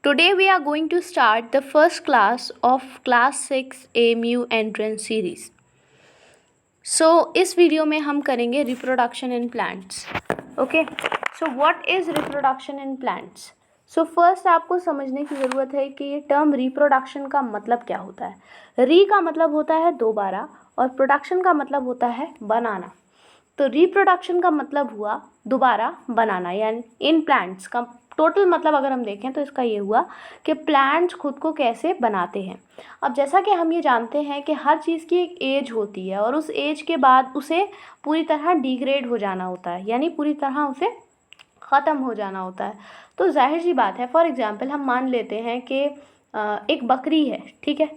Today we are going to start the first class of class 6 AMU entrance series. इस video में हम करेंगे reproduction in plants. Okay, so what is reproduction in plants? First आपको समझने की ज़रूरत है कि ये टर्म रिप्रोडक्शन का मतलब क्या होता है. री का मतलब होता है दोबारा और प्रोडक्शन का मतलब होता है बनाना. तो रिप्रोडक्शन का मतलब हुआ दोबारा बनाना, यानी इन प्लांट्स का टोटल मतलब अगर हम देखें तो इसका ये हुआ कि प्लांट्स खुद को कैसे बनाते हैं. अब जैसा कि हम ये जानते हैं कि हर चीज़ की एक एज होती है और उस एज के बाद उसे पूरी तरह डिग्रेड हो जाना होता है, यानी पूरी तरह उसे ख़त्म हो जाना होता है. तो जाहिर सी बात है, फॉर एग्ज़ाम्पल हम मान लेते हैं कि एक बकरी है, ठीक है.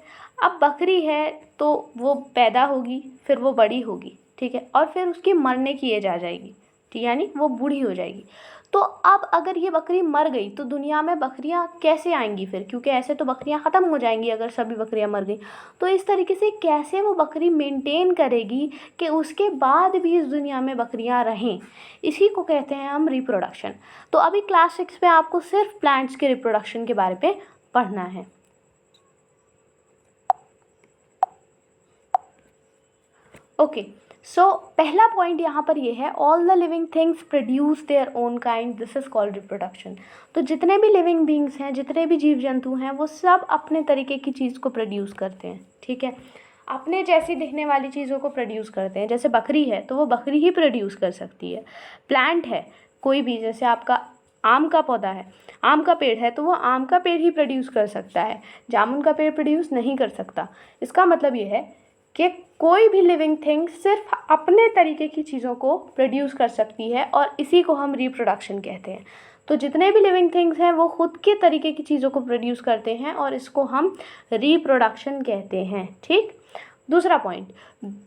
अब बकरी है तो वो पैदा होगी, फिर वो बड़ी होगी, ठीक है, और फिर उसकी मरने की एज आ जाएगी, ठीक, यानी वो बूढ़ी हो जाएगी. तो अब अगर ये बकरी मर गई तो दुनिया में बकरियां कैसे आएंगी फिर, क्योंकि ऐसे तो बकरियां ख़त्म हो जाएंगी अगर सभी बकरियां मर गई. तो इस तरीके से कैसे वो बकरी मेंटेन करेगी कि उसके बाद भी इस दुनिया में बकरियां रहें, इसी को कहते हैं हम रिप्रोडक्शन. तो अभी क्लास 6 में आपको सिर्फ प्लांट्स के रिप्रोडक्शन के बारे में पढ़ना है. ओके, पहला पॉइंट यहाँ पर ये है, all the living things produce their own kind, this is called reproduction. तो जितने भी लिविंग बींग्स हैं, जितने भी जीव जंतु हैं, वो सब अपने तरीके की चीज़ को प्रोड्यूस करते हैं, ठीक है. अपने जैसी दिखने वाली चीज़ों को प्रोड्यूस करते हैं. जैसे बकरी है तो वो बकरी ही प्रोड्यूस कर सकती है. प्लांट है कोई भी, जैसे आपका आम का पौधा है, आम का पेड़ है तो वो आम का पेड़ ही प्रोड्यूस कर सकता है, जामुन का पेड़ प्रोड्यूस नहीं कर सकता. इसका मतलब ये है कि कोई भी लिविंग थिंग सिर्फ अपने तरीके की चीज़ों को प्रोड्यूस कर सकती है और इसी को हम रिप्रोडक्शन कहते हैं. तो जितने भी लिविंग थिंग्स हैं वो खुद के तरीके की चीज़ों को प्रोड्यूस करते हैं और इसको हम रिप्रोडक्शन कहते हैं, ठीक. दूसरा point,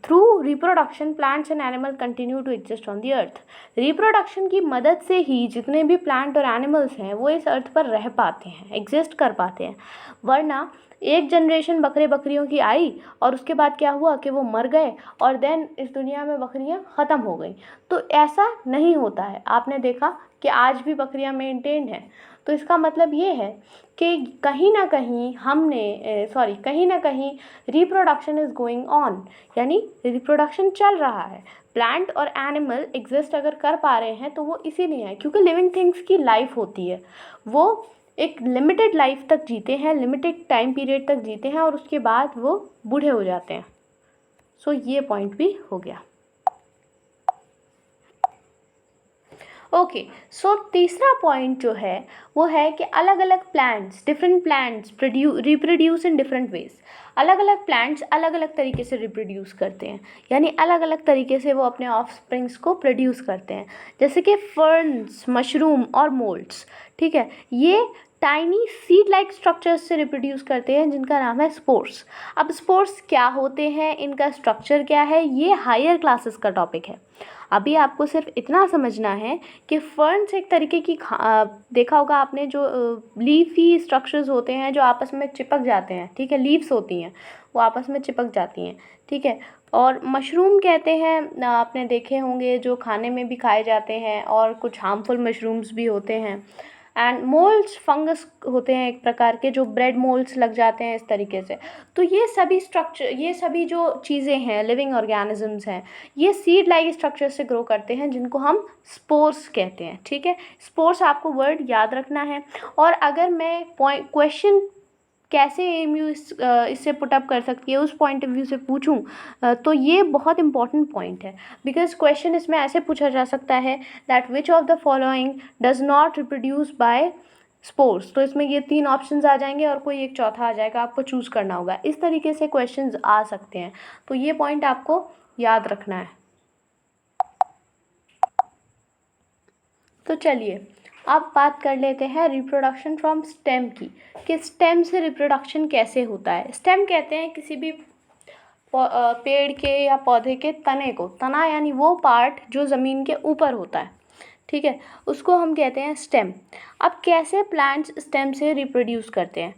through reproduction plants and animal continue to exist on the earth. Reproduction की मदद से ही जितने भी प्लांट और एनिमल्स हैं वो इस अर्थ पर रह पाते हैं, एग्जिस्ट कर पाते हैं. वरना एक जनरेशन बकरे बकरियों की आई और उसके बाद क्या हुआ कि वो मर गए और देन इस दुनिया में बकरियां ख़त्म हो गई. तो ऐसा नहीं होता है. आपने देखा कि आज भी बकरियां मेंटेन हैं. तो इसका मतलब ये है कि कहीं ना कहीं रिप्रोडक्शन इज़ गोइंग ऑन, यानी रिप्रोडक्शन चल रहा है. प्लांट और एनिमल एग्जिस्ट अगर कर पा रहे हैं तो वो इसीलिए है क्योंकि लिविंग थिंग्स की लाइफ होती है, वो एक लिमिटेड लाइफ तक जीते हैं, लिमिटेड टाइम पीरियड तक जीते हैं और उसके बाद वो बूढ़े हो जाते हैं. ये पॉइंट भी हो गया. ओके, तीसरा पॉइंट जो है वो है कि अलग अलग plants, different plants reproduce in different ways. अलग अलग प्लांट्स अलग अलग तरीके से रिप्रोड्यूस करते हैं, यानी अलग अलग तरीके से वो अपने ऑफस्प्रिंग्स को प्रोड्यूस करते हैं. जैसे कि फर्न्स, मशरूम और मोल्ड्स, ठीक है, ये टाइनी सीड लाइक स्ट्रक्चर्स से रिप्रोड्यूस करते हैं जिनका नाम है स्पोर्स. अब स्पोर्स क्या होते हैं, इनका स्ट्रक्चर क्या है, ये हायर क्लासेस का टॉपिक है. अभी आपको सिर्फ इतना समझना है कि फर्न्स एक तरीके की देखा होगा आपने, जो लीफी स्ट्रक्चर्स होते हैं जो आपस में चिपक जाते हैं, ठीक है, लीव्स होती हैं वो आपस में चिपक जाती हैं, ठीक है. और मशरूम कहते हैं, आपने देखे होंगे जो खाने में भी खाए जाते हैं और कुछ हार्मफुल मशरूम्स भी होते हैं. एंड मोल्ड्स फंगस होते हैं एक प्रकार के, जो ब्रेड मोल्ड्स लग जाते हैं इस तरीके से. तो ये सभी स्ट्रक्चर, ये सभी जो चीज़ें हैं, लिविंग ऑर्गेनिजम्स हैं, ये सीड लाइक स्ट्रक्चर से ग्रो करते हैं जिनको हम स्पोर्स कहते हैं, ठीक है. स्पोर्स आपको वर्ड याद रखना है. और अगर मैं क्वेश्चन कैसे एमयू इससे पुटअप कर सकती है उस पॉइंट ऑफ व्यू से पूछूं तो ये बहुत इंपॉर्टेंट पॉइंट है. बिकॉज क्वेश्चन इसमें ऐसे पूछा जा सकता है that which of the following does not reproduce by spores. तो इसमें ये 3 ऑप्शंस आ जाएंगे और कोई एक चौथा आ जाएगा, आपको चूज़ करना होगा. इस तरीके से क्वेश्चंस आ सकते हैं, तो ये पॉइंट आपको याद रखना है. तो चलिए अब बात कर लेते हैं रिप्रोडक्शन फ्रॉम स्टेम की, कि स्टेम से रिप्रोडक्शन कैसे होता है. स्टेम कहते हैं किसी भी पेड़ के या पौधे के तने को. तना यानी वो पार्ट जो ज़मीन के ऊपर होता है, ठीक है, उसको हम कहते हैं स्टेम. अब कैसे प्लांट्स स्टेम से रिप्रोड्यूस करते हैं.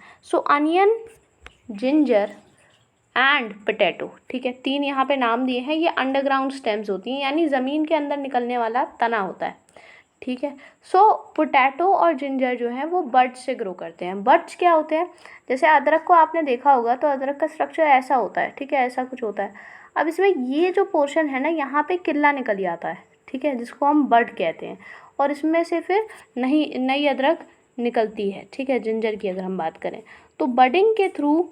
अनियन, जिंजर एंड पोटैटो, ठीक है, 3 यहाँ पे नाम दिए हैं. ये अंडरग्राउंड स्टेम्स होती हैं, यानी ज़मीन के अंदर निकलने वाला तना होता है, ठीक है। सो पोटैटो और जिंजर जो है वो बड्स से ग्रो करते हैं। बड्स क्या होते हैं, जैसे अदरक को आपने देखा होगा तो अदरक का स्ट्रक्चर ऐसा होता है, ठीक है, ऐसा कुछ होता है। अब इसमें ये जो पोर्शन है ना, यहाँ पे किल्ला निकल जाता है, ठीक है, जिसको हम बड कहते हैं, और इसमें से फिर नई अदरक निकलती है, ठीक है, जिंजर की अगर हम बात करें तो बडिंग के थ्रू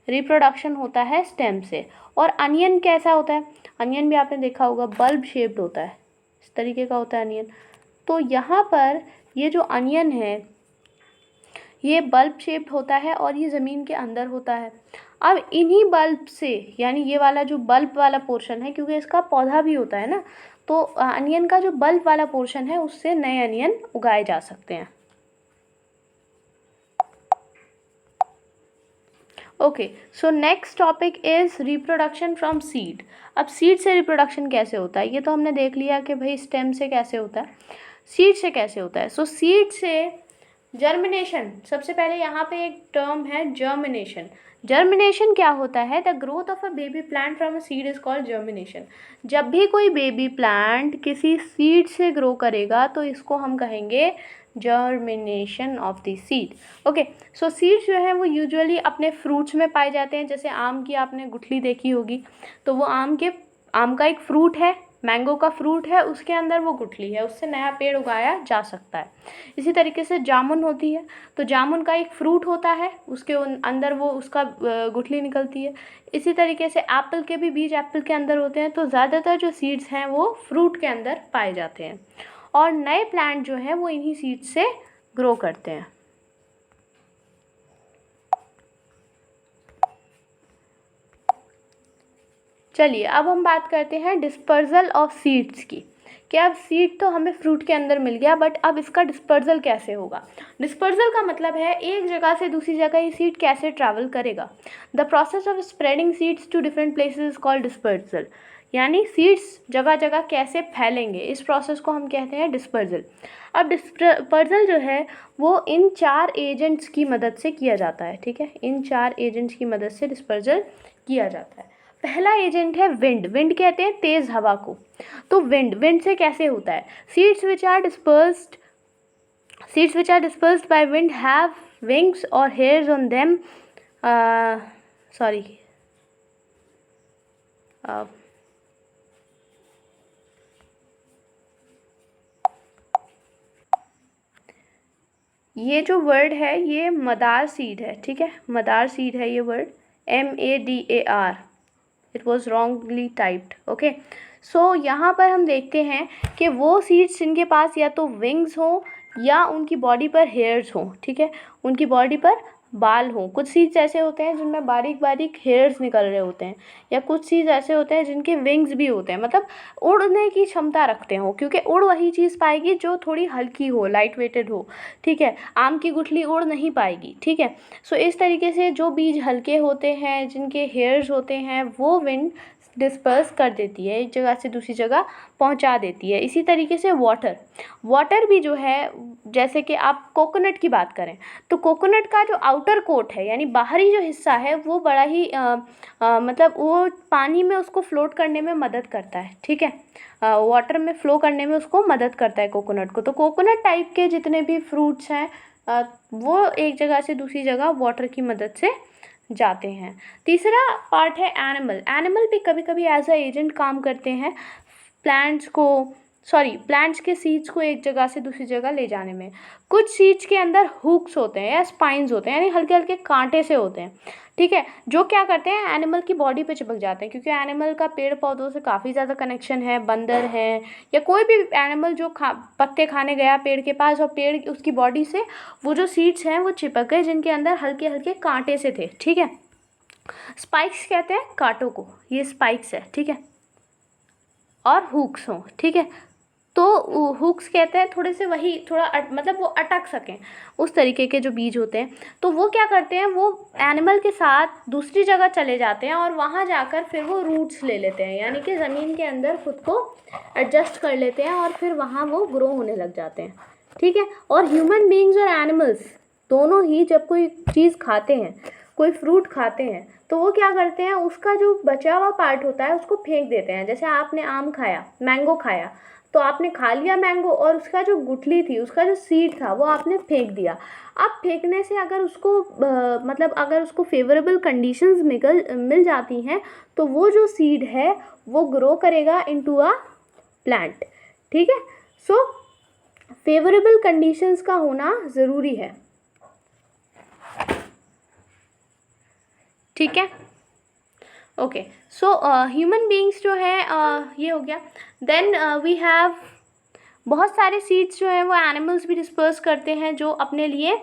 रिप्रोडक्शन होता है स्टेम से। और अनियन कैसा होता है, अनियन भी आपने देखा होगा बल्ब शेप्ड होता है, इस तरीके का होता है अनियन। तो यहाँ पर ये जो अनियन है ये बल्ब शेप्ड होता है और ये ज़मीन के अंदर होता है। अब इन्हीं बल्ब से, यानी ये वाला जो बल्ब वाला पोर्शन है, क्योंकि इसका पौधा भी होता है ना, तो अनियन का जो बल्ब वाला पोर्शन है उससे नए अनियन उगाए जा सकते हैं। Okay, so next topic is reproduction from seed. अब सीड से रिप्रोडक्शन कैसे होता है, ये तो हमने देख लिया कि भाई स्टेम से कैसे होता है, सीड से कैसे होता है। सो सीड से जर्मिनेशन, सबसे पहले यहाँ पे एक टर्म है जर्मिनेशन। जर्मिनेशन क्या होता है, the growth of a baby plant from a seed is called germination. जब भी कोई बेबी प्लांट किसी सीड से ग्रो करेगा तो इसको हम कहेंगे germination of the seed. Okay, so seeds जो है वो यूजुअली अपने फ्रूट्स में पाए जाते हैं। जैसे आम की आपने गुठली देखी होगी, तो वो आम का एक फ्रूट है, मैंगो का फ्रूट है, उसके अंदर वो गुठली है, उससे नया पेड़ उगाया जा सकता है। इसी तरीके से जामुन होती है, तो जामुन का एक फ्रूट होता है, उसके अंदर वो उसका गुठली निकलती है। इसी तरीके से एप्पल के भी बीज एप्पल के अंदर होते हैं। तो ज़्यादातर जो सीड्स हैं वो फ्रूट के अंदर पाए जाते हैं, और नए प्लांट जो हैं वो इन्हीं सीड्स से ग्रो करते हैं। चलिए अब हम बात करते हैं डिस्पर्जल ऑफ सीड्स की, कि अब सीड तो हमें फ्रूट के अंदर मिल गया, बट अब इसका डिस्पर्जल कैसे होगा। डिस्पर्जल का मतलब है एक जगह से दूसरी जगह ये सीड कैसे ट्रैवल करेगा। The process of spreading seeds to different places is called dispersal, यानी सीड्स जगह जगह कैसे फैलेंगे, इस प्रोसेस को हम कहते हैं डिस्पर्जल। अब डिस्पर्जल जो है वो इन 4 एजेंट्स की मदद से किया जाता है, ठीक है, इन 4 एजेंट्स की मदद से डिस्पर्जल किया जाता है। पहला एजेंट है विंड। विंड कहते हैं तेज़ हवा को। तो विंड से कैसे होता है, seeds which are dispersed by wind have wings और हेयर्स ऑन देम। सॉरी, ये जो वर्ड है ये मदार सीड है, ठीक है, मदार सीड है ये word, MADAR। It was wrongly typed. Okay, so यहाँ पर हम देखते हैं कि वो सीड्स जिनके पास या तो विंग्स हों या उनकी बॉडी पर हेयर्स हों, ठीक है, उनकी बॉडी पर बाल हों। कुछ सीड्स ऐसे होते हैं जिनमें बारीक बारीक हेयर्स निकल रहे होते हैं, या कुछ सीड्स ऐसे होते हैं जिनके विंग्स भी होते हैं, मतलब उड़ने की क्षमता रखते हो, क्योंकि उड़ वही चीज़ पाएगी जो थोड़ी हल्की हो, लाइट वेटेड हो, ठीक है, आम की गुठली उड़ नहीं पाएगी, ठीक है। सो इस तरीके से जो बीज हल्के होते हैं, जिनके हेयर्स होते हैं, वो विंड डिस्पर्स कर देती है, एक जगह से दूसरी जगह पहुंचा देती है। इसी तरीके से वाटर भी जो है, जैसे कि आप कोकोनट की बात करें तो कोकोनट का जो आउटर कोट है, यानी बाहरी जो हिस्सा है, वो बड़ा ही मतलब वो पानी में उसको फ्लोट करने में मदद करता है, ठीक है, वाटर में फ्लो करने में उसको मदद करता है कोकोनट को। तो कोकोनट टाइप के जितने भी फ्रूट्स हैं वो एक जगह से दूसरी जगह वाटर की मदद से जाते हैं। तीसरा पार्ट है एनिमल भी कभी कभी एज अ एजेंट काम करते हैं प्लांट्स के सीड्स को एक जगह से दूसरी जगह ले जाने में। कुछ सीड्स के अंदर हुक्स होते हैं या स्पाइंस होते हैं, यानी हल्के हल्के कांटे से होते हैं, ठीक है, जो क्या करते हैं एनिमल की बॉडी पे चिपक जाते हैं, क्योंकि एनिमल का पेड़ पौधों से काफ़ी ज़्यादा कनेक्शन है। बंदर है या कोई भी एनिमल जो पत्ते खाने गया पेड़ के पास, और पेड़ उसकी बॉडी से वो जो सीड्स हैं वो चिपक गए, जिनके अंदर हल्के हल्के कांटे से थे, ठीक है। स्पाइक्स कहते हैं कांटों को, ये स्पाइक्स है, ठीक है, और हुक्स हों, ठीक है। तो हुक्स कहते हैं थोड़े से वही मतलब वो अटक सकें, उस तरीके के जो बीज होते हैं। तो वो क्या करते हैं, वो एनिमल के साथ दूसरी जगह चले जाते हैं और वहाँ जाकर फिर वो रूट्स ले लेते हैं, यानी कि ज़मीन के अंदर खुद को एडजस्ट कर लेते हैं और फिर वहाँ वो ग्रो होने लग जाते हैं, ठीक है। और ह्यूमन बीइंग्स और एनिमल्स दोनों ही जब कोई चीज़ खाते हैं, कोई फ्रूट खाते हैं, तो वो क्या करते हैं, उसका जो बचा हुआ पार्ट होता है उसको फेंक देते हैं। जैसे आपने आम खाया, मैंगो खाया, तो आपने खा लिया मैंगो और उसका जो गुठली थी, उसका जो सीड था वो आपने फेंक दिया। अब फेंकने से अगर उसको मतलब अगर उसको फेवरेबल कंडीशंस मिल जाती हैं तो वो जो सीड है वो ग्रो करेगा इनटू अ प्लांट। ठीक है, सो फेवरेबल कंडीशंस का होना ज़रूरी है। ठीक है, ओके। सो ह्यूमन बींग्स जो है ये हो गया। देन वी हैव बहुत सारे सीड्स जो हैं वो एनिमल्स भी डिस्पर्स करते हैं, जो अपने लिए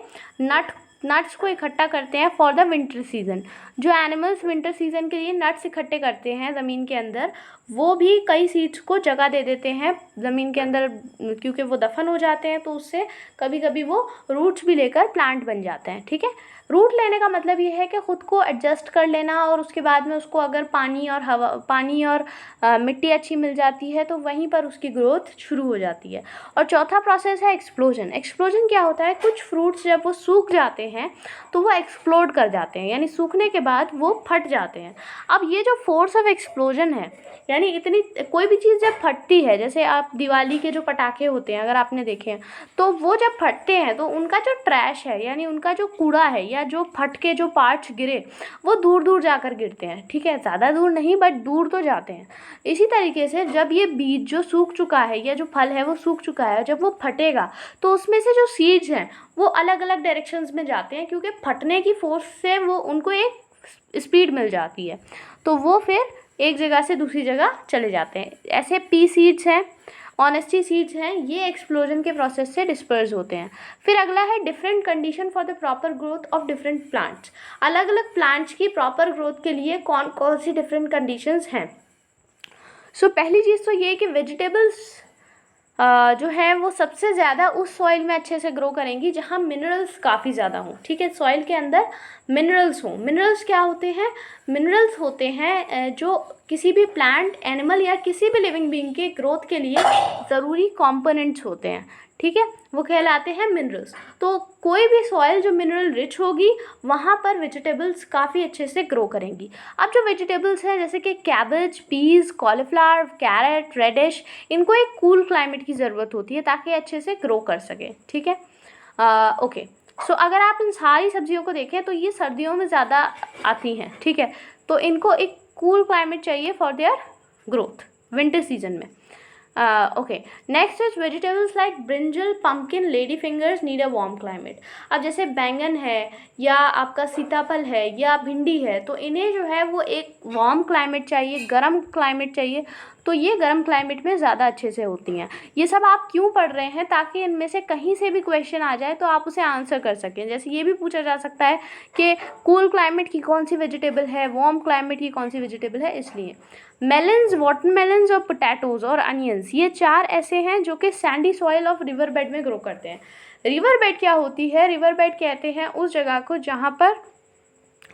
नट्स को इकट्ठा करते हैं फॉर द विंटर सीजन। जो एनिमल्स विंटर सीजन के लिए नट्स इकट्ठे करते हैं ज़मीन के अंदर, वो भी कई सीड्स को जगह दे देते हैं ज़मीन के अंदर, क्योंकि वो दफन हो जाते हैं तो उससे कभी कभी वो रूट्स भी लेकर प्लांट बन जाते हैं। ठीक है, रूट लेने का मतलब ये है कि ख़ुद को एडजस्ट कर लेना और उसके बाद में उसको अगर पानी और मिट्टी अच्छी मिल जाती है तो वहीं पर उसकी ग्रोथ शुरू हो जाती है। और चौथा प्रोसेस है एक्सप्लोजन। एक्सप्लोजन क्या होता है, कुछ फ्रूट्स जब वो सूख जाते हैं तो वो एक्सप्लोड कर जाते हैं, यानी सूखने के बाद वो फट जाते हैं। अब ये जो फोर्स ऑफ एक्सप्लोजन है, यानी इतनी कोई भी चीज़ जब फटती है, जैसे आप दिवाली के जो पटाखे होते हैं अगर आपने देखे हैं, तो वो जब फटते हैं तो उनका जो ट्रैश है, यानी उनका जो कूड़ा है या जो फट के जो पार्ट्स गिरे वो दूर दूर जाकर गिरते हैं। ठीक है, ज़्यादा दूर नहीं बट दूर तो जाते हैं। इसी तरीके से जब ये बीज जो सूख चुका है या जो फल है वो सूख चुका है, जब वो फटेगा तो उसमें से जो सीड्स हैं वो अलग अलग डायरेक्शंस में जाते हैं, क्योंकि फटने की फोर्स से वो उनको एक स्पीड मिल जाती है, तो वो फिर एक जगह से दूसरी जगह चले जाते हैं। ऐसे पी सीड्स हैं, ऑनेस्टी सीड्स हैं, ये एक्सप्लोजन के प्रोसेस से डिस्पर्स होते हैं। फिर अगला है different condition for the proper growth of different plants. अलग अलग प्लांट्स की प्रॉपर ग्रोथ के लिए कौन कौन सी डिफरेंट कंडीशंस हैं। सो पहली चीज़ तो ये है कि वेजिटेबल्स जो है वो सबसे ज़्यादा उस सॉइल में अच्छे से ग्रो करेंगी जहाँ मिनरल्स काफ़ी ज़्यादा हों। ठीक है, सॉइल के अंदर मिनरल्स हों। मिनरल्स क्या होते हैं, मिनरल्स होते हैं जो किसी भी प्लांट, एनिमल या किसी भी लिविंग बीइंग के ग्रोथ के लिए ज़रूरी कंपोनेंट्स होते हैं। ठीक है, वो कहलाते हैं मिनरल्स। तो कोई भी सॉइल जो मिनरल रिच होगी वहाँ पर वेजिटेबल्स काफ़ी अच्छे से ग्रो करेंगी। अब जो वेजिटेबल्स हैं जैसे कि cabbage, peas, cauliflower, carrot, radish, इनको एक कूल क्लाइमेट की ज़रूरत होती है ताकि अच्छे से ग्रो कर सके। ठीक है, ओके। सो अगर आप इन सारी सब्जियों को देखें तो ये सर्दियों में ज़्यादा आती हैं। ठीक है, तो इनको एक कूल क्लाइमेट चाहिए for their growth winter season में। Okay, next is vegetables like brinjal, pumpkin, lady fingers need a warm climate. अब जैसे बैंगन है या आपका सीताफल है या भिंडी है, तो इन्हें जो है वो एक वार्म क्लाइमेट चाहिए, गर्म क्लाइमेट चाहिए, तो ये गर्म क्लाइमेट में ज़्यादा अच्छे से होती हैं। ये सब आप क्यों पढ़ रहे हैं, ताकि इनमें से कहीं से भी क्वेश्चन आ जाए तो आप उसे आंसर कर सकें। जैसे ये भी पूछा जा सकता है कि कूल क्लाइमेट की कौन सी वेजिटेबल है, वार्म क्लाइमेट की कौन सी वेजिटेबल है। इसलिए मेलन्स, वाटरमेलन्स और पोटैटोज़ और अनियंस, ये चार ऐसे हैं जो कि Sandy soil of river bed में ग्रो करते हैं। रिवर बेड क्या होती है, रिवर बेड कहते हैं उस जगह को जहाँ पर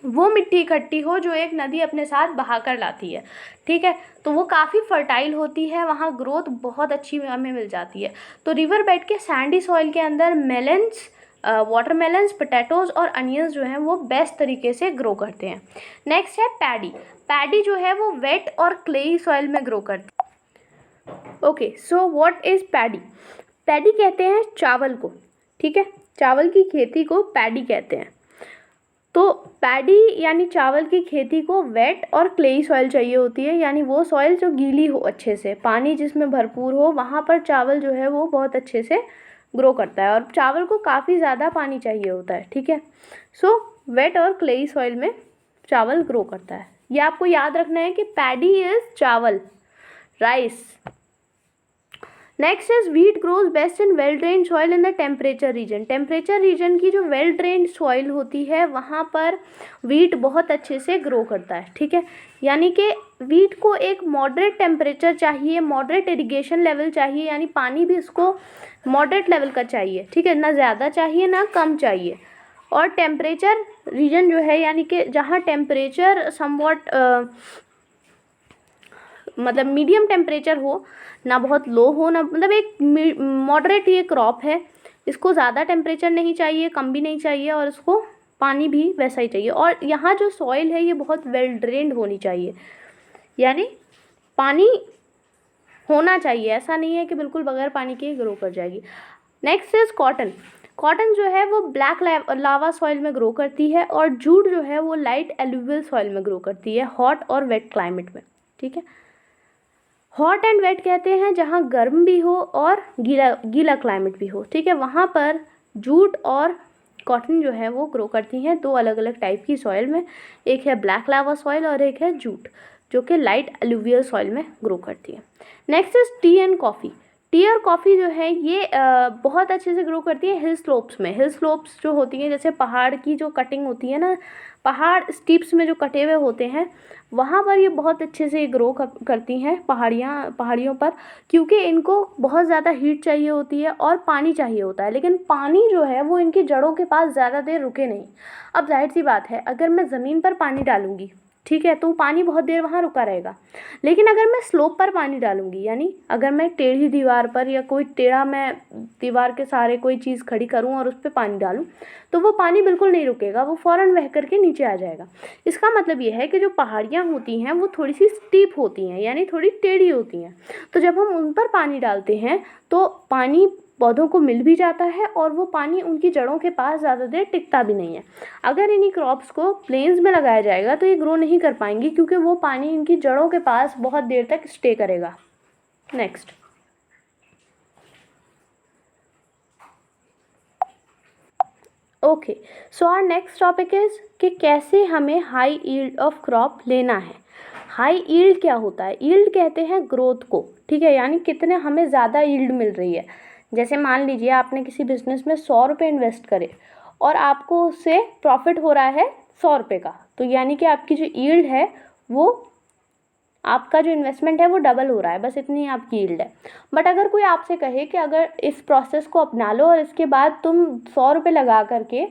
वो मिट्टी इकट्ठी हो जो एक नदी अपने साथ बहा कर लाती है। ठीक है, तो वो काफ़ी फर्टाइल होती है, वहाँ ग्रोथ बहुत अच्छी हमें मिल जाती है। तो रिवर बेड के सैंडी सॉइल के अंदर मेलन्स, वाटरमेलन्स, पोटैटोज़ और अनियंस जो हैं वो बेस्ट तरीके से ग्रो करते हैं। नेक्स्ट है पैडी। पैडी जो है वो वेट और क्लेई सॉइल में ग्रो करती है। Okay, so what is paddy. Paddy कहते हैं चावल को। ठीक है, चावल की खेती को पैडी कहते हैं। तो पैडी यानी चावल की खेती को वेट और क्लेई सॉइल चाहिए होती है, यानी वो सॉइल जो गीली हो, अच्छे से पानी जिसमें भरपूर हो, वहाँ पर चावल जो है वो बहुत अच्छे से ग्रो करता है। और चावल को काफ़ी ज़्यादा पानी चाहिए होता है। ठीक है, सो वेट और क्लेई सॉइल में चावल ग्रो करता है। ये आपको याद रखना है कि पैडी इज़ चावल, rice. Next is wheat grows best in well drain soil in the temperature region. Temperature region की जो वेल ड्रेन सॉइल होती है वहाँ पर व्हीट बहुत अच्छे से ग्रो करता है। ठीक है, यानी कि व्हीट को एक मॉडरेट टेम्परेचर चाहिए, मॉडरेट इरिगेशन लेवल चाहिए, यानी पानी भी उसको मॉडरेट लेवल का चाहिए। ठीक है, ना ज़्यादा चाहिए ना कम चाहिए। और टेम्परेचर रीजन जो है, यानी कि जहाँ टेम्परेचर समवॉट मतलब मीडियम टेम्परेचर हो, ना बहुत लो हो, ना मतलब एक मॉडरेट ये क्रॉप है। इसको ज़्यादा टेम्परेचर नहीं चाहिए, कम भी नहीं चाहिए, और इसको पानी भी वैसा ही चाहिए। और यहाँ जो सॉइल है ये बहुत वेल ड्रेन्ड होनी चाहिए, यानी पानी होना चाहिए, ऐसा नहीं है कि बिल्कुल बगैर पानी के ही ग्रो कर जाएगी। Next is cotton. कॉटन जो है वो ब्लैक लावा सॉइल में ग्रो करती है, और जूट जो है वो लाइट एलुवियल सॉइल में ग्रो करती है, हॉट और वेट क्लाइमेट में। ठीक है, हॉट एंड वेट कहते हैं जहाँ गर्म भी हो और गीला गीला क्लाइमेट भी हो। ठीक है, वहाँ पर जूट और कॉटन जो है वो ग्रो करती हैं, दो अलग अलग टाइप की सॉइल में। एक है ब्लैक लावा सॉइल और एक है जूट, जो कि लाइट एलुवियल सॉइल में ग्रो करती है। Next is T and coffee. T और कॉफ़ी जो है ये बहुत अच्छे से ग्रो करती है हिल स्लोप्स में। हिल स्लोप्स जो होती हैं, जैसे पहाड़ की जो कटिंग होती है ना, पहाड़ स्टीप्स में जो कटे हुए होते हैं, वहाँ पर ये बहुत अच्छे से ग्रो करती हैं पहाड़ियों पर, क्योंकि इनको बहुत ज़्यादा हीट चाहिए होती है और पानी चाहिए होता है, लेकिन पानी जो है वो इनकी जड़ों के पास ज़्यादा देर रुके नहीं। अब जाहिर सी बात है, अगर मैं ज़मीन पर पानी डालूंगी, ठीक है, तो पानी बहुत देर वहाँ रुका रहेगा। लेकिन अगर मैं स्लोप पर पानी डालूंगी, यानी अगर मैं टेढ़ी दीवार पर या कोई टेढ़ा मैं दीवार के सहारे कोई चीज़ खड़ी करूँ और उस पर पानी डालूँ, तो वो पानी बिल्कुल नहीं रुकेगा, वो फ़ौरन बह करके नीचे आ जाएगा। इसका मतलब ये है कि जो पहाड़ियाँ होती हैं वो थोड़ी सी स्टीप होती हैं, यानी थोड़ी टेढ़ी होती हैं। तो जब हम उन पर पानी डालते हैं तो पानी पौधों को मिल भी जाता है, और वो पानी उनकी जड़ों के पास ज़्यादा देर टिकता भी नहीं है। अगर इन्हीं क्रॉप्स को प्लेन्स में लगाया जाएगा तो ये ग्रो नहीं कर पाएंगी, क्योंकि वो पानी इनकी जड़ों के पास बहुत देर तक स्टे करेगा। Next, okay, so our next topic is कि कैसे हमें हाई यील्ड ऑफ क्रॉप लेना है। हाई यील्ड क्या होता है? यील्ड कहते हैं ग्रोथ को। ठीक है, यानी कितने हमें ज़्यादा यील्ड मिल रही है। जैसे मान लीजिए आपने किसी बिजनेस में 100 रुपये इन्वेस्ट करे और आपको उससे प्रॉफिट हो रहा है 100 रुपये का, तो यानी कि आपकी जो यील्ड है वो, आपका जो इन्वेस्टमेंट है वो डबल हो रहा है, बस इतनी आपकी यील्ड है। बट अगर कोई आपसे कहे कि अगर इस प्रोसेस को अपना लो और इसके बाद तुम 100 रुपये लगा करके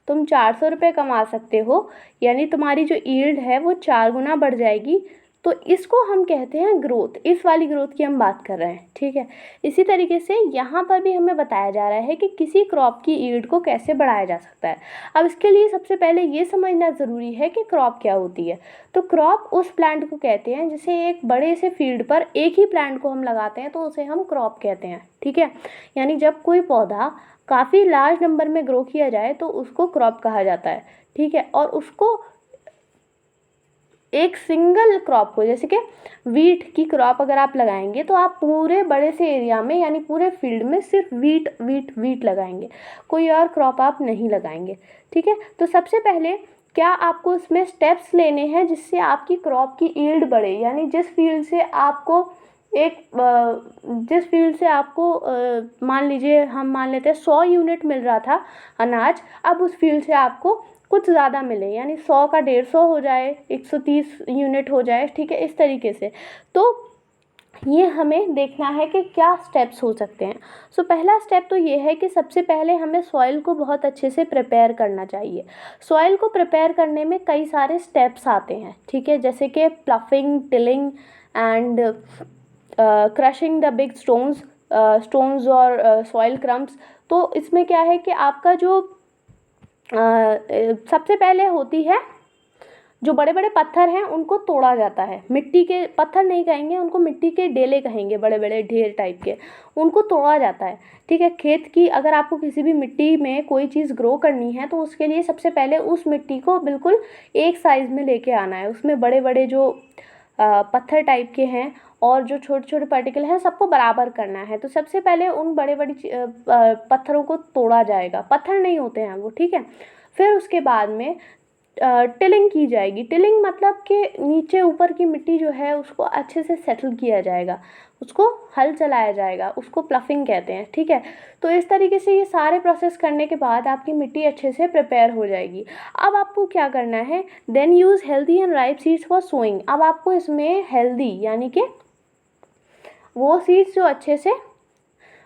तुम 400 रुपये कमा सकते हो, यानी तुम्हारी जो यील्ड है वो 4 गुना बढ़ जाएगी, तो इसको हम कहते हैं ग्रोथ। इस वाली ग्रोथ की हम बात कर रहे हैं। ठीक है, इसी तरीके से यहाँ पर भी हमें बताया जा रहा है कि किसी क्रॉप की यील्ड को कैसे बढ़ाया जा सकता है। अब इसके लिए सबसे पहले ये समझना ज़रूरी है कि क्रॉप क्या होती है। तो क्रॉप उस प्लांट को कहते हैं जिसे एक बड़े से फील्ड पर एक ही प्लांट को हम लगाते हैं तो उसे हम क्रॉप कहते हैं। ठीक है, यानी जब कोई पौधा काफ़ी लार्ज नंबर में ग्रो किया जाए तो उसको क्रॉप कहा जाता है। ठीक है, और उसको एक सिंगल क्रॉप को, जैसे कि वीट की क्रॉप अगर आप लगाएंगे तो आप पूरे बड़े से एरिया में, यानी पूरे फील्ड में सिर्फ वीट वीट वीट लगाएंगे, कोई और क्रॉप आप नहीं लगाएंगे। ठीक है, तो सबसे पहले क्या आपको इसमें स्टेप्स लेने हैं जिससे आपकी क्रॉप की यील्ड बढ़े, यानी जिस फील्ड से आपको मान लीजिए, हम मान लेते हैं 100 यूनिट मिल रहा था अनाज, अब उस फील्ड से आपको कुछ ज़्यादा मिले, यानी 100 का 150 हो जाए, 130 यूनिट हो जाए। ठीक है, इस तरीके से। तो ये हमें देखना है कि क्या स्टेप्स हो सकते हैं। सो पहला स्टेप तो ये है कि सबसे पहले हमें सॉइल को बहुत अच्छे से प्रिपेयर करना चाहिए। सॉइल को प्रिपेयर करने में कई सारे स्टेप्स आते हैं। ठीक है, जैसे कि ploughing, tilling and crushing the big stones और सॉइल क्रम्स। तो इसमें क्या है कि आपका जो सबसे पहले होती है, जो बड़े बड़े पत्थर हैं उनको तोड़ा जाता है। मिट्टी के पत्थर नहीं कहेंगे उनको, मिट्टी के डेले कहेंगे, बड़े बड़े ढेर टाइप के, उनको तोड़ा जाता है। ठीक है, खेत की अगर आपको किसी भी मिट्टी में कोई चीज़ ग्रो करनी है तो उसके लिए सबसे पहले उस मिट्टी को बिल्कुल एक साइज़ में लेके आना है। उसमें बड़े बड़े जो पत्थर टाइप के हैं और जो छोटे छोटे पार्टिकल हैं सबको बराबर करना है। तो सबसे पहले उन बड़े बड़ी पत्थरों को तोड़ा जाएगा, पत्थर नहीं होते हैं वो। ठीक है, फिर उसके बाद में टिलिंग की जाएगी। टिलिंग मतलब कि नीचे ऊपर की मिट्टी जो है उसको अच्छे से सेटल किया जाएगा, उसको हल चलाया जाएगा, उसको प्लफिंग कहते हैं। ठीक है, तो इस तरीके से ये सारे प्रोसेस करने के बाद आपकी मिट्टी अच्छे से प्रिपेयर हो जाएगी। अब आपको क्या करना है, then use healthy and ripe seeds for sowing. अब आपको इसमें हेल्दी यानी कि वो सीड्स जो अच्छे से,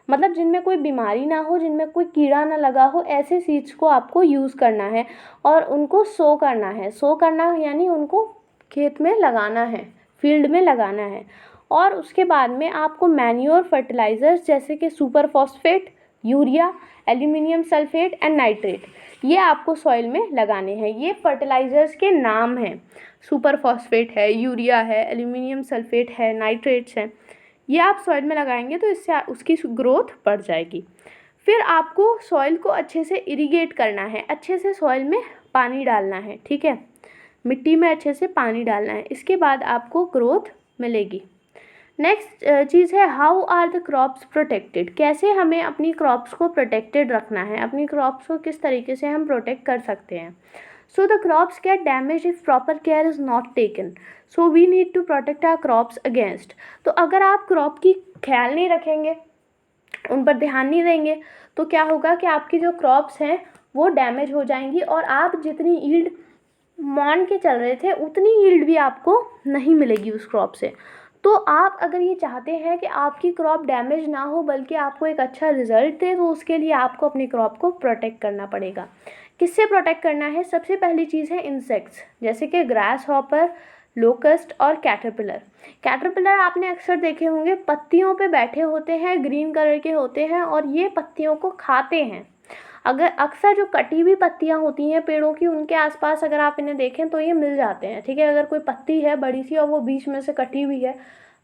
मतलब जिनमें कोई बीमारी ना हो, जिनमें कोई कीड़ा ना लगा हो, ऐसे सीड्स को आपको यूज़ करना है और उनको सो करना है। सो करना यानी उनको खेत में लगाना है, फील्ड में लगाना है। और उसके बाद में आपको मैन्योर फर्टिलाइज़र्स जैसे कि super phosphate, urea, aluminium sulphate and nitrate, ये आपको सॉइल में लगाने हैं। ये फर्टिलाइज़र्स के नाम हैं, सुपर फॉस्फेट है, यूरिया है, एल्यूमिनियम सल्फेट है, नाइट्रेट्स हैं। ये आप सॉइल में लगाएंगे तो इससे उसकी ग्रोथ बढ़ जाएगी। फिर आपको सॉइल को अच्छे से इरिगेट करना है, अच्छे से सॉइल में पानी डालना है, ठीक है, मिट्टी में अच्छे से पानी डालना है, इसके बाद आपको ग्रोथ मिलेगी। नेक्स्ट चीज़ है how are the crops protected, कैसे हमें अपनी क्रॉप्स को प्रोटेक्टेड रखना है, अपनी क्रॉप्स को किस तरीके से हम प्रोटेक्ट कर सकते हैं। So the crops get damage if proper care is not taken, so we need to protect our crops against. तो अगर आप क्रॉप की ख्याल नहीं रखेंगे, उन पर ध्यान नहीं देंगे, तो क्या होगा कि आपकी जो क्रॉप्स हैं वो डैमेज हो जाएंगी और आप जितनी यील्ड मान के चल रहे थे उतनी यील्ड भी आपको नहीं मिलेगी उस क्रॉप से। तो आप अगर ये चाहते हैं कि आपकी क्रॉप डैमेज ना हो बल्कि आपको एक अच्छा रिजल्ट दे, तो उसके लिए आपको अपनी क्रॉप को प्रोटेक्ट करना पड़ेगा। किससे प्रोटेक्ट करना है? सबसे पहली चीज़ है इंसेक्ट्स, जैसे कि ग्रास हॉपर, लोकस्ट और कैटरपिलर। कैटरपिलर आपने अक्सर देखे होंगे, पत्तियों पे बैठे होते हैं, ग्रीन कलर के होते हैं और ये पत्तियों को खाते हैं। अगर अक्सर जो कटी हुई पत्तियां होती हैं पेड़ों की, उनके आसपास अगर आप इन्हें देखें तो ये मिल जाते हैं, ठीक है। अगर कोई पत्ती है बड़ी सी और वो बीच में से कटी हुई है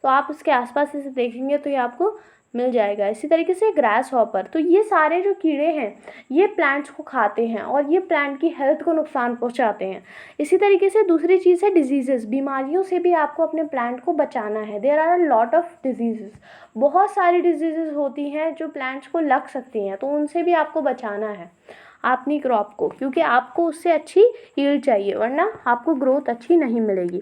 तो आप उसके आसपास इसे देखेंगे तो ये आपको मिल जाएगा। इसी तरीके से ग्रास हॉपर, तो ये सारे जो कीड़े हैं ये प्लांट्स को खाते हैं और ये प्लांट की हेल्थ को नुकसान पहुंचाते हैं। इसी तरीके से दूसरी चीज़ है डिजीज़ेस, बीमारियों से भी आपको अपने प्लांट को बचाना है। There are a lot of diseases, बहुत सारी डिजीज़ेस होती हैं जो प्लांट्स को लग सकती हैं, तो उनसे भी आपको बचाना है अपनी क्रॉप को, क्योंकि आपको उससे अच्छी यील्ड चाहिए, वरना आपको ग्रोथ अच्छी नहीं मिलेगी।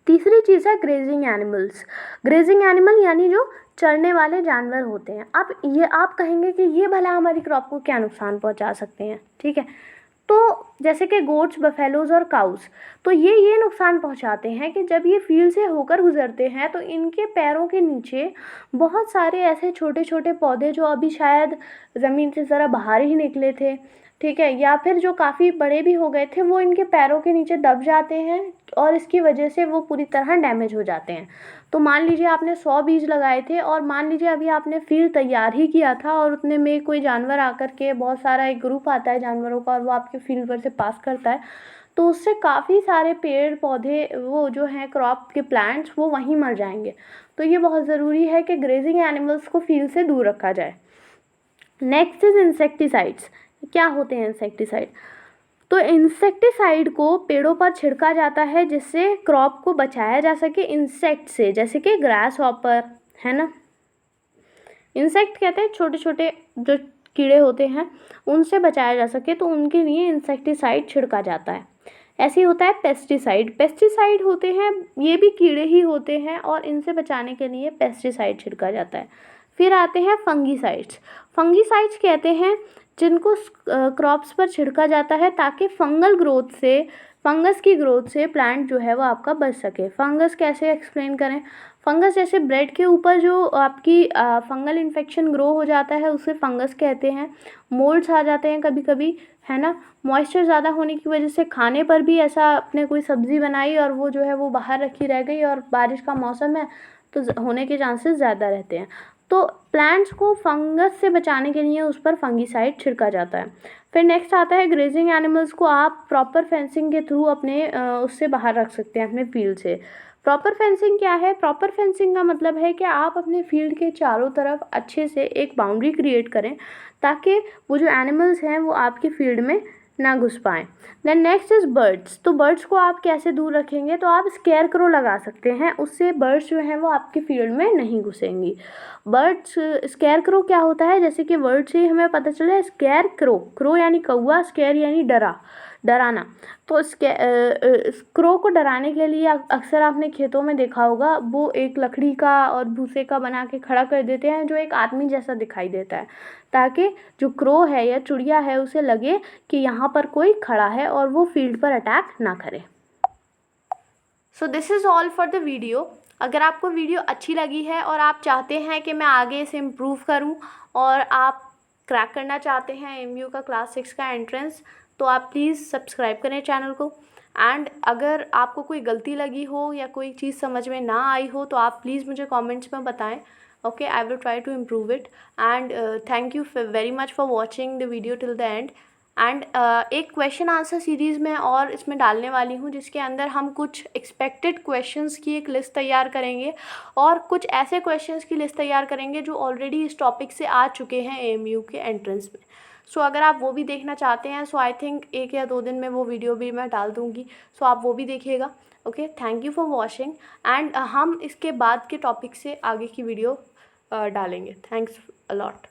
तीसरी चीज़ है ग्रेजिंग एनिमल्स। ग्रेजिंग एनिमल यानी जो चरने वाले जानवर होते हैं। अब ये आप कहेंगे कि ये भला हमारी क्रॉप को क्या नुकसान पहुंचा सकते हैं, ठीक है। तो जैसे कि गोट्स, बफेलोज और काउस, तो ये नुकसान पहुंचाते हैं कि जब ये फील्ड से होकर गुजरते हैं तो इनके पैरों के नीचे बहुत सारे ऐसे छोटे छोटे पौधे जो अभी शायद ज़मीन से ज़रा बाहर ही निकले थे, ठीक है, या फिर जो काफ़ी बड़े भी हो गए थे, वो इनके पैरों के नीचे दब जाते हैं और इसकी वजह से वो पूरी तरह डैमेज हो जाते हैं। तो मान लीजिए आपने 100 बीज लगाए थे और मान लीजिए अभी आपने फील्ड तैयार ही किया था और उतने में कोई जानवर आकर के, बहुत सारा एक ग्रुप आता है जानवरों का और वो आपके फील्ड पर से पास करता है, तो उससे काफ़ी सारे पेड़ पौधे वो जो हैं क्रॉप के प्लांट्स वो वहीं मर जाएंगे। तो ये बहुत ज़रूरी है कि ग्रेजिंग एनिमल्स को फील्ड से दूर रखा जाए। Next is insecticides. क्या होते हैं इंसेक्टिसाइड? तो इंसेक्टिसाइड को पेड़ों पर छिड़का जाता है जिससे क्रॉप को बचाया जा सके इंसेक्ट से, जैसे कि ग्रास हॉपर है ना। इंसेक्ट कहते हैं छोटे छोटे जो कीड़े होते हैं, उनसे बचाया जा सके तो उनके लिए इंसेक्टिसाइड छिड़का जाता है। ऐसे ही होता है पेस्टिसाइड। पेस्टिसाइड होते हैं, ये भी कीड़े ही होते हैं और इनसे बचाने के लिए पेस्टिसाइड छिड़का जाता है। फिर आते हैं फंगीसाइड्स। फंगीसाइड्स कहते हैं जिनको क्रॉप्स पर छिड़का जाता है ताकि फंगस की ग्रोथ से प्लांट जो है वो आपका बच सके। फंगस कैसे एक्सप्लेन करें? फंगस जैसे ब्रेड के ऊपर जो आपकी फंगल इन्फेक्शन ग्रो हो जाता है उसे फंगस कहते हैं। मोल्ड्स आ जाते हैं कभी कभी, है ना। मॉइस्चर ज़्यादा होने की वजह से खाने पर भी, ऐसा आपने कोई सब्ज़ी बनाई और वो जो है वो बाहर रखी रह गई और बारिश का मौसम है तो होने के चांसेस ज़्यादा रहते हैं। तो प्लांट्स को फंगस से बचाने के लिए उस पर फंगीसाइड छिड़का जाता है। फिर नेक्स्ट आता है ग्रेजिंग एनिमल्स को आप प्रॉपर फेंसिंग के थ्रू अपने उससे बाहर रख सकते हैं अपने फील्ड से। प्रॉपर फेंसिंग क्या है? प्रॉपर फेंसिंग का मतलब है कि आप अपने फील्ड के चारों तरफ अच्छे से एक बाउंड्री क्रिएट करें ताकि वो जो एनिमल्स हैं वो आपके फील्ड में ना घुस पाएँ। Then next is birds. तो बर्ड्स को आप कैसे दूर रखेंगे? तो आप स्केयर क्रो लगा सकते हैं, उससे बर्ड्स जो हैं वो आपके फील्ड में नहीं घुसेंगी। बर्ड्स, स्केयर क्रो क्या होता है? जैसे कि वर्ड से ही हमें पता चला है, स्केयर क्रो, क्रो यानी कौवा, स्केयर यानी डराना। तो क्रो को डराने के लिए अक्सर आपने खेतों में देखा होगा, वो एक लकड़ी का और भूसे का बना के खड़ा कर देते हैं जो एक आदमी जैसा दिखाई देता है, ताकि जो क्रो है या चिड़िया है उसे लगे कि यहाँ पर कोई खड़ा है और वो फील्ड पर अटैक ना करे। So this is all for the video. अगर आपको वीडियो अच्छी लगी है और आप चाहते हैं कि मैं आगे इसे इम्प्रूव करूं और आप क्रैक करना चाहते हैं MU का क्लास 6 का एंट्रेंस, तो आप प्लीज़ सब्सक्राइब करें चैनल को। एंड अगर आपको कोई गलती लगी हो या कोई चीज़ समझ में ना आई हो तो आप प्लीज़ मुझे कमेंट्स में बताएं। Okay, I will try to improve it. And thank you very much for watching the video till the end. And एक क्वेश्चन आंसर सीरीज़ में और इसमें डालने वाली हूँ, जिसके अंदर हम कुछ एक्सपेक्टेड क्वेश्चंस की एक लिस्ट तैयार करेंगे और कुछ ऐसे क्वेश्चंस की लिस्ट तैयार करेंगे जो ऑलरेडी इस टॉपिक से आ चुके हैं AMU के एंट्रेंस में। सो अगर आप वो भी देखना चाहते हैं, सो आई थिंक 1 या 2 दिन में वो वीडियो भी मैं डाल दूँगी, सो आप वो भी देखिएगा। Okay, thank you for watching and हम इसके बाद के टॉपिक से आगे की वीडियो डालेंगे। Thanks a lot.